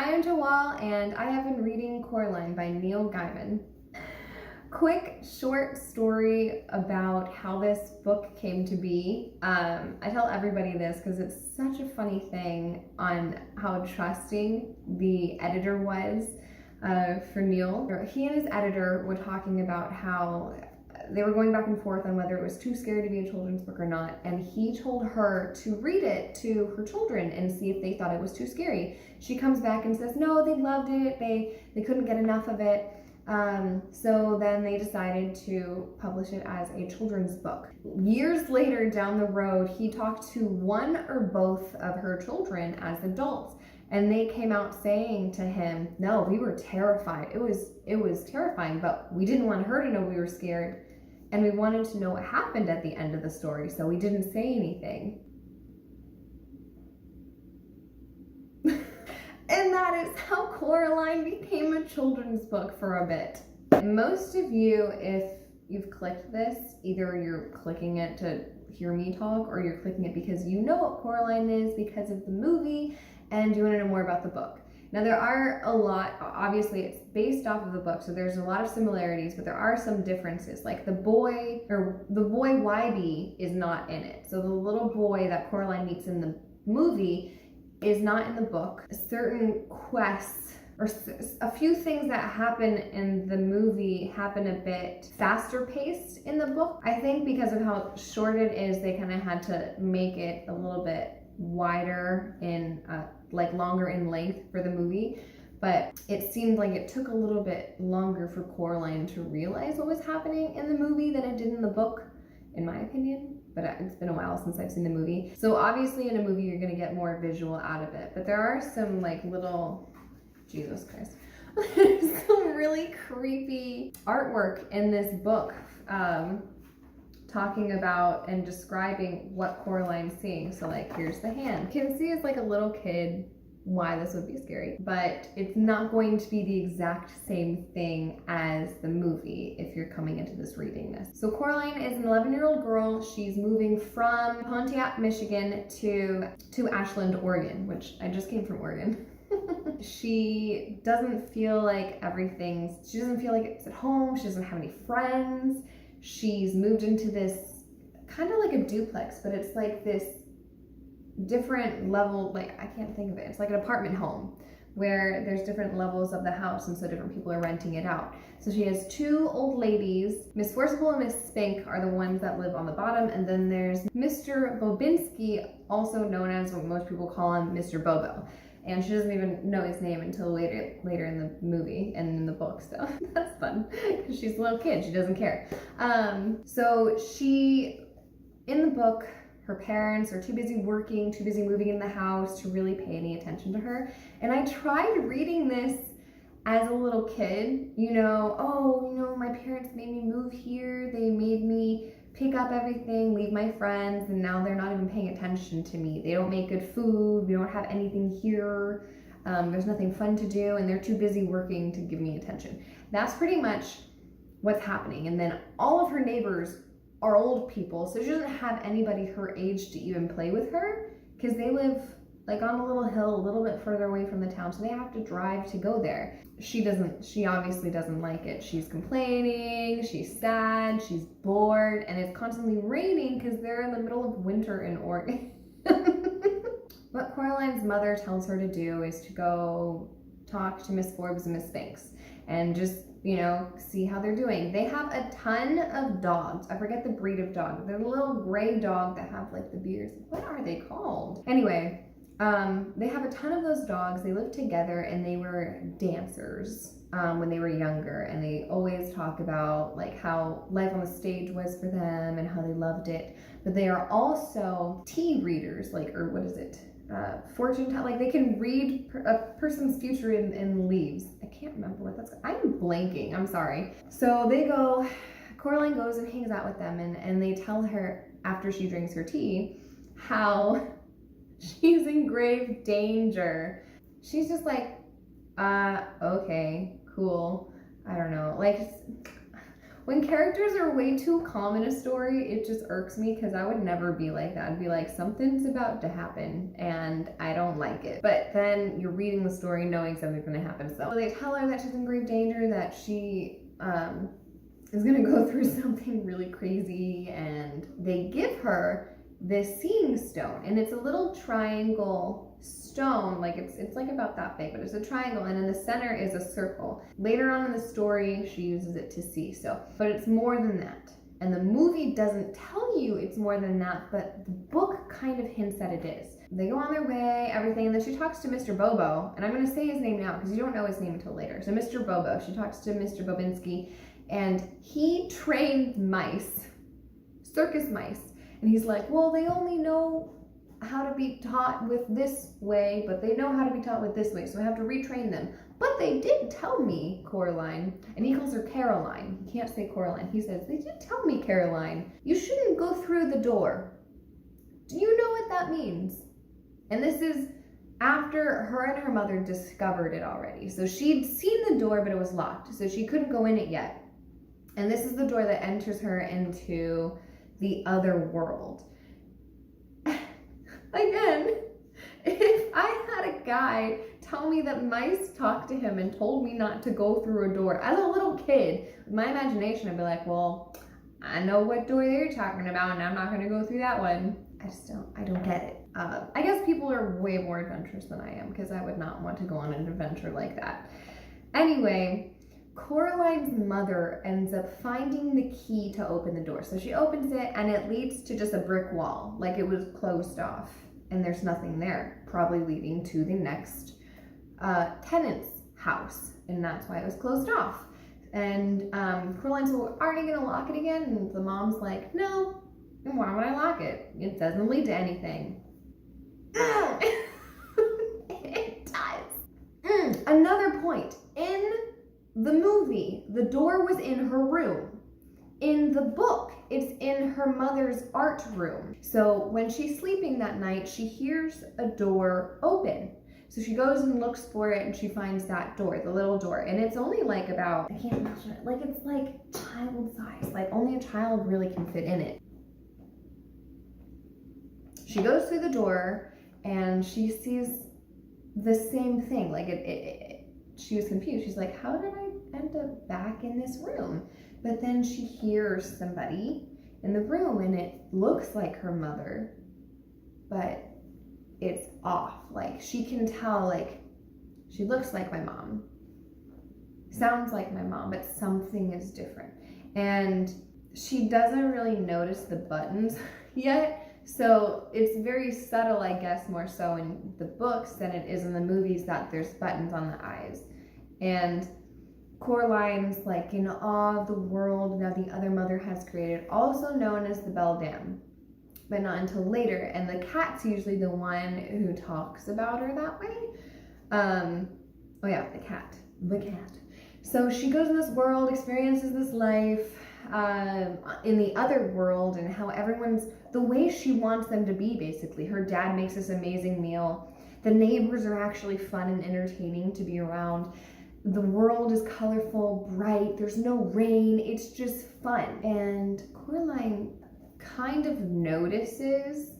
I am Jawal, and I have been reading Coraline by Neil Gaiman. Quick, short story about how this book came to be. I tell everybody this because it's such a funny thing on how trusting the editor was for Neil. He and his editor were talking about how they were going back and forth on whether it was too scary to be a children's book or not, and he told her to read it to her children and see if they thought it was too scary. She comes back and says no, they loved it, they couldn't get enough of it. So then they decided to publish it as a children's book. Years later down the road, he talked to one or both of her children as adults, and they came out saying to him, no, we were terrified. It was terrifying, but we didn't want her to know we were scared, and we wanted to know what happened at the end of the story, so we didn't say anything. And that is how Coraline became a children's book for a bit. Most of you, if you've clicked this, either you're clicking it to hear me talk, or you're clicking it because you know what Coraline is because of the movie and you want to know more about the book. Now there are a lot, obviously it's based off of the book, so there's a lot of similarities, but there are some differences. Like the boy YB is not in it. So the little boy that Coraline meets in the movie is not in the book. Certain quests or a few things that happen in the movie happen a bit faster paced in the book. I think because of how short it is, they kind of had to make it a little bit wider in like longer in length for the movie, but it seemed like it took a little bit longer for Coraline to realize what was happening in the movie than it did in the book, in my opinion. But it's been a while since I've seen the movie. So obviously in a movie you're gonna get more visual out of it, but there are some like little, Jesus Christ, some really creepy artwork in this book talking about and describing what Coraline's seeing. So like here's the hand. You can see as like a little kid why this would be scary, but it's not going to be the exact same thing as the movie if you're coming into this reading this. So Coraline is an 11-year-old girl. She's moving from Pontiac, Michigan to Ashland, Oregon, which I just came from Oregon. She doesn't feel like she doesn't feel like it's at home. She doesn't have any friends. She's moved into this kind of like a duplex, but it's like this different level, like I can't think of it. It's like an apartment home where there's different levels of the house, and so different people are renting it out. So she has two old ladies. Miss Forcible and Miss Spink are the ones that live on the bottom, and then there's Mr. Bobinski, also known as what most people call him Mr. Bobo. And she doesn't even know his name until later in the movie and in the book, so that's fun because she's a little kid, she doesn't care. So in the book, her parents are too busy working, too busy moving in the house to really pay any attention to her. And I tried reading this as a little kid, my parents made me move here, they made me pick up everything, leave my friends, and now they're not even paying attention to me. They don't make good food, we don't have anything here, there's nothing fun to do, and they're too busy working to give me attention. That's pretty much what's happening. And then all of her neighbors are old people, so she doesn't have anybody her age to even play with her because they live like on a little hill a little bit further away from the town, so they have to drive to go there. She obviously doesn't like it. She's complaining, she's sad, she's bored, and it's constantly raining because they're in the middle of winter in Oregon. What Coraline's mother tells her to do is to go talk to Miss Forbes and Miss Spinks and just see how they're doing. They have a ton of dogs. I forget the breed of dog. They're a little gray dog that have like the beards. What are they called? Anyway, they have a ton of those dogs. They live together, and they were dancers when they were younger, and they always talk about like how life on the stage was for them and how they loved it. But they are also tea readers, fortune tell, like they can read a person's future in leaves. I can't remember what that's called. I'm blanking, I'm sorry. So Coraline goes and hangs out with them, and they tell her after she drinks her tea how she's in grave danger. She's just like, okay, cool. I don't know. Like, When characters are way too calm in a story, it just irks me because I would never be like that. I'd be like, something's about to happen and I don't like it. But then you're reading the story knowing something's going to happen. So they tell her that she's in grave danger, that she is going to go through something really crazy, and they give her this seeing stone, and it's a little triangle stone, like it's like about that big, but it's a triangle, and in the center is a circle. Later on in the story, she uses it to see, so, but it's more than that. And the movie doesn't tell you it's more than that, but the book kind of hints that it is. They go on their way, everything, and then she talks to Mr. Bobo, and I'm going to say his name now because you don't know his name until later. So Mr. Bobo, she talks to Mr. Bobinski, and he trained mice, circus mice, and he's like, well, they only know how to be taught with this way, but they know how to be taught with this way, so I have to retrain them. But they did tell me, Coraline, and he calls her Caroline. He can't say Coraline. He says, they did tell me, Caroline, you shouldn't go through the door. Do you know what that means? And this is after her and her mother discovered it already. So she'd seen the door, but it was locked, so she couldn't go in it yet. And this is the door that enters her into the other world. Again, if I had a guy tell me that mice talked to him and told me not to go through a door, as a little kid, with my imagination, I'd be like, well, I know what door they're talking about, and I'm not going to go through that one. I don't get it. I guess people are way more adventurous than I am, because I would not want to go on an adventure like that. Anyway, Coraline's mother ends up finding the key to open the door. So she opens it, and it leads to just a brick wall, like it was closed off, and there's nothing there, probably leading to the next tenant's house, and that's why it was closed off. And Coraline's like, aren't you gonna lock it again? And the mom's like, no, why would I lock it? It doesn't lead to anything. It does. Another point, in the movie, the door was in her room. In the book, it's in her mother's art room. So when she's sleeping that night, she hears a door open. So she goes and looks for it, and she finds that door, the little door. And it's only like about, I can't imagine it, like it's like child size. Like only a child really can fit in it. She goes through the door, and she sees the same thing. Like she was confused. She's like, how did I end up back in this room? But then she hears somebody in the room, and it looks like her mother, but it's off. Like she can tell, like she looks like my mom, sounds like my mom, but something is different. And she doesn't really notice the buttons yet. So it's very subtle, I guess, more so in the books than it is in the movies, that there's buttons on the eyes. And Coraline's like in awe of the world that the other mother has created, also known as the Beldam, but not until later. And the cat's usually the one who talks about her that way. Oh yeah, the cat. So she goes in this world, experiences this life in the other world, and how everyone's the way she wants them to be, basically. Her dad makes this amazing meal. The neighbors are actually fun and entertaining to be around. The world is colorful, bright, there's no rain, it's just fun. And Coraline kind of notices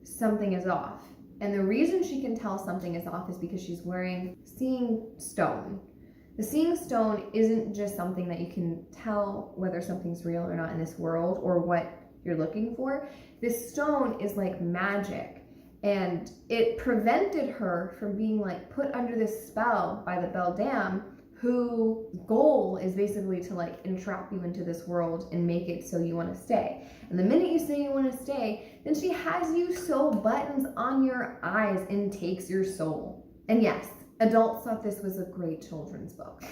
something is off. And the reason she can tell something is off is because she's wearing seeing stone. The seeing stone isn't just something that you can tell whether something's real or not in this world, or what you're looking for. This stone is like magic. And it prevented her from being like put under this spell by the Beldam, whose goal is basically to like entrap you into this world and make it so you want to stay. And the minute you say you want to stay, then she has you sew buttons on your eyes and takes your soul. And yes, adults thought this was a great children's book.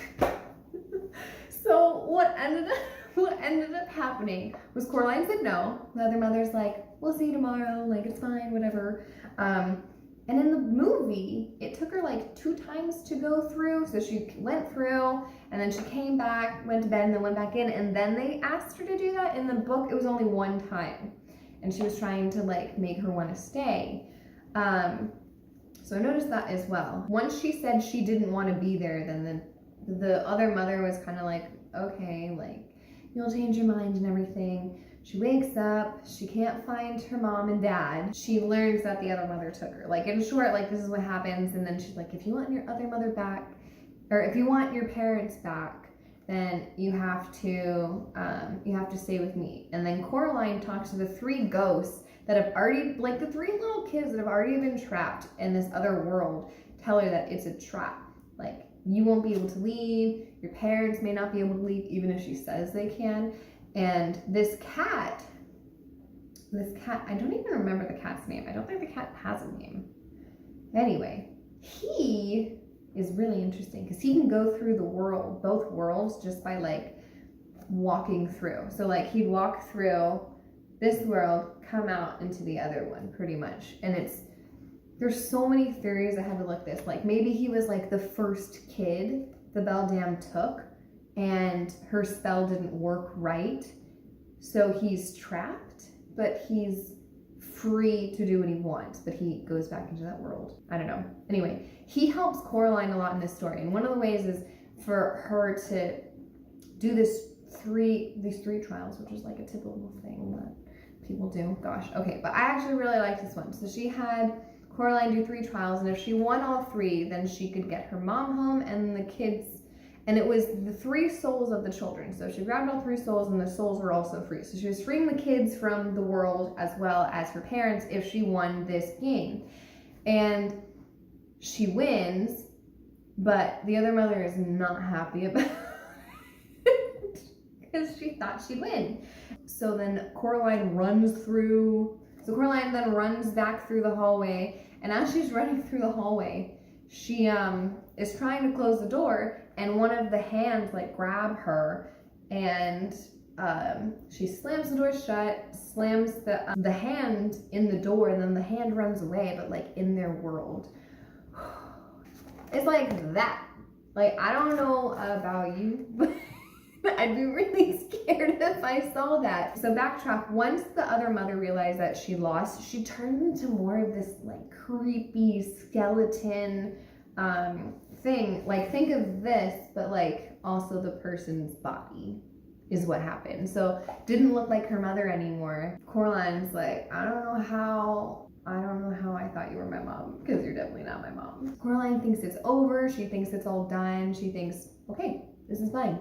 So what ended up happening was Coraline said no. The other mother's like, we'll see you tomorrow, like it's fine, whatever. And in the movie, it took her like 2 times to go through. So she went through, and then she came back, went to bed, and then went back in, and then they asked her to do that. In the book, it was only 1 time, and she was trying to like make her want to stay. So I noticed that as well. Once she said she didn't want to be there, then the other mother was kind of like, okay, like, you'll change your mind and everything. She wakes up, she can't find her mom and dad. She learns that the other mother took her. Like, in short, like, this is what happens. And then she's like, if you want your other mother back, or if you want your parents back, then you have to stay with me. And then Coraline talks to the 3 ghosts that have already, like the 3 little kids that have already been trapped in this other world, tell her that it's a trap. Like, you won't be able to leave, your parents may not be able to leave, even if she says they can. And this cat, I don't even remember the cat's name. I don't think the cat has a name. Anyway, he is really interesting because he can go through the world, both worlds, just by like walking through. So like he'd walk through this world, come out into the other one pretty much. And there's so many theories. I had to look this. Like maybe he was like the first kid the Beldam took and her spell didn't work right. So he's trapped, but he's free to do what he wants, but he goes back into that world. I don't know. Anyway, he helps Coraline a lot in this story. And one of the ways is for her to do these 3 trials, which is like a typical thing that people do. Gosh, okay, but I actually really like this one. So she had Coraline do 3 trials, and if she won all 3, then she could get her mom home and the kids, and it was the 3 souls of the children. So she grabbed all 3 souls, and the souls were also free. So she was freeing the kids from the world as well as her parents if she won this game. And she wins, but the other mother is not happy about it because she thought she'd win. So then Coraline then runs back through the hallway, and as she's running through the hallway, she is trying to close the door, and one of the hands like grab her, and she slams the door shut, slams the hand in the door, and then the hand runs away, but like in their world. It's like that. Like, I don't know about you, but I'd be really scared if I saw that. So backtrack, once the other mother realized that she lost, she turned into more of this like creepy skeleton thing. Like, think of this, but like also the person's body is what happened. So didn't look like her mother anymore. Coraline's like, I don't know how I thought you were my mom, because you're definitely not my mom. Coraline thinks it's over. She thinks it's all done. She thinks, okay, this is fine.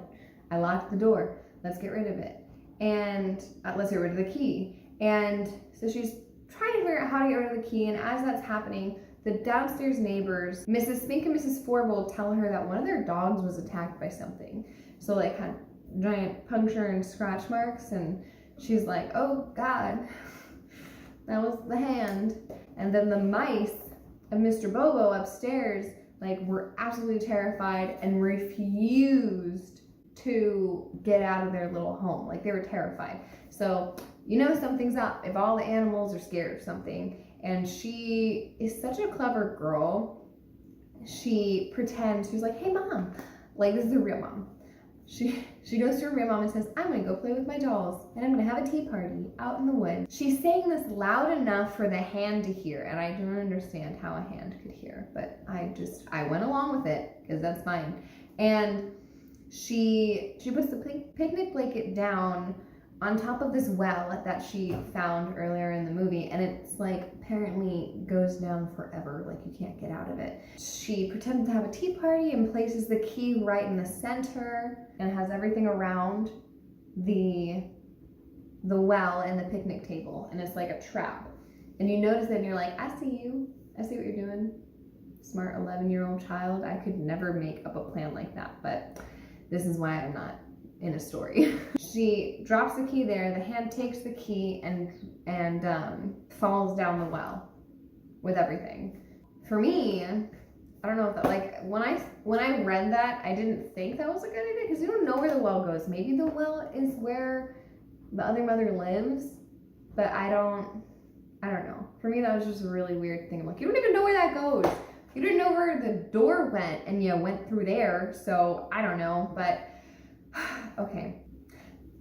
I locked the door. Let's get rid of it. And let's get rid of the key. And so she's trying to figure out how to get rid of the key. And as that's happening, the downstairs neighbors, Mrs. Spink and Mrs. Forbold, tell her that one of their dogs was attacked by something. So like had giant puncture and scratch marks. And she's like, oh God, that was the hand. And then the mice of Mr. Bobo upstairs like were absolutely terrified and refused to get out of their little home. Like, they were terrified. So you know something's up if all the animals are scared of something. And she is such a clever girl. She pretends, she's like, hey mom, like this is her real mom. She goes to her real mom and says, I'm gonna go play with my dolls and I'm gonna have a tea party out in the woods. She's saying this loud enough for the hand to hear, and I don't understand how a hand could hear, but I went along with it because that's fine. And she puts the picnic blanket down on top of this well that she found earlier in the movie, and it's like apparently goes down forever, like you can't get out of it. She pretends to have a tea party and places the key right in the center and has everything around the well and the picnic table, and it's like a trap. And you notice it and you're like, I see what you're doing. Smart 11-year-old child. I could never make up a plan like that, but this is why I'm not in a story. She drops the key there, the hand takes the key and falls down the well with everything. For me, I don't know if that, like, when I read that, I didn't think that was a good idea, because you don't know where the well goes. Maybe the well is where the other mother lives, but I don't know. For me, that was just a really weird thing. I'm like, you don't even know where that goes. You didn't know where the door went, and you went through there, so I don't know, but okay.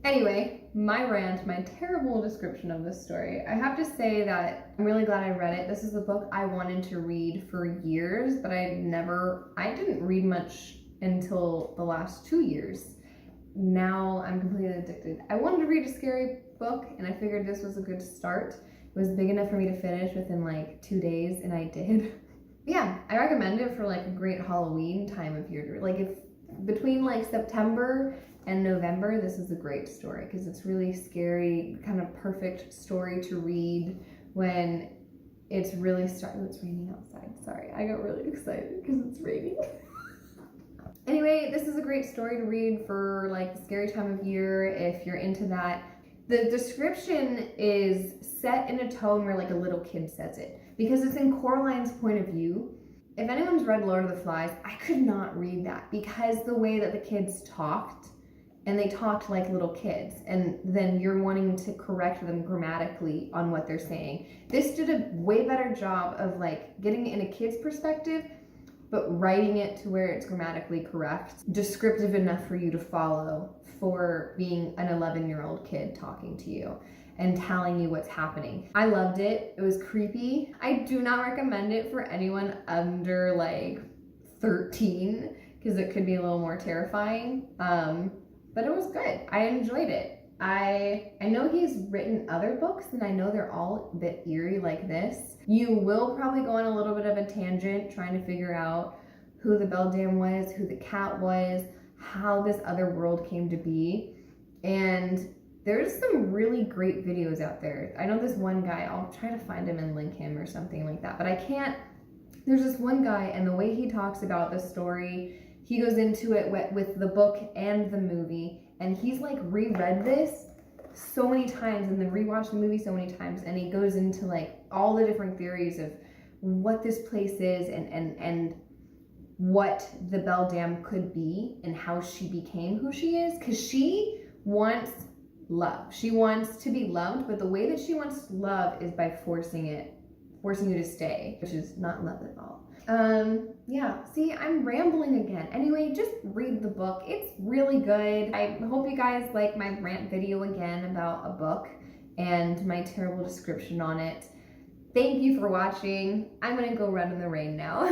Anyway, my rant, my terrible description of this story. I have to say that I'm really glad I read it. This is a book I wanted to read for years, but I didn't read much until the last 2 years. now I'm completely addicted. I wanted to read a scary book, and I figured this was a good start. It was big enough for me to finish within like 2 days, and I did. Yeah, I recommend it for like a great Halloween time of year. Like if between like September and November, this is a great story because it's really scary, kind of perfect story to read when it's really starting. It's raining outside. Sorry, I got really excited because it's raining. Anyway, this is a great story to read for like the scary time of year if you're into that. The description is set in a tone where like a little kid says it because it's in Coraline's point of view. If anyone's read Lord of the Flies, I could not read that because the way that the kids talked, and they talked like little kids, and then you're wanting to correct them grammatically on what they're saying. This did a way better job of like getting it in a kid's perspective, but writing it to where it's grammatically correct, descriptive enough for you to follow for being an 11-year-old kid talking to you and telling you what's happening. I loved it. It was creepy. I do not recommend it for anyone under like 13 because it could be a little more terrifying. But it was good. I enjoyed it. I know he's written other books and I know they're all a bit eerie like this. You will probably go on a little bit of a tangent trying to figure out who the beldam was, who the cat was, how this other world came to be. And there's some really great videos out there. I know this one guy, I'll try to find him and link him or something like that, but I can't. There's this one guy and the way he talks about the story, he goes into it with the book and the movie, and he's like reread this so many times and then rewatched the movie so many times, and he goes into like all the different theories of what this place is and what the beldam could be and how she became who she is, because she wants love. She wants to be loved, but the way that she wants love is by forcing you to stay, which is not love at all. Yeah, see, I'm rambling again. Anyway, just read the book. It's really good. I hope you guys like my rant video again about a book and my terrible description on it. Thank you for watching. I'm gonna go run in the rain now.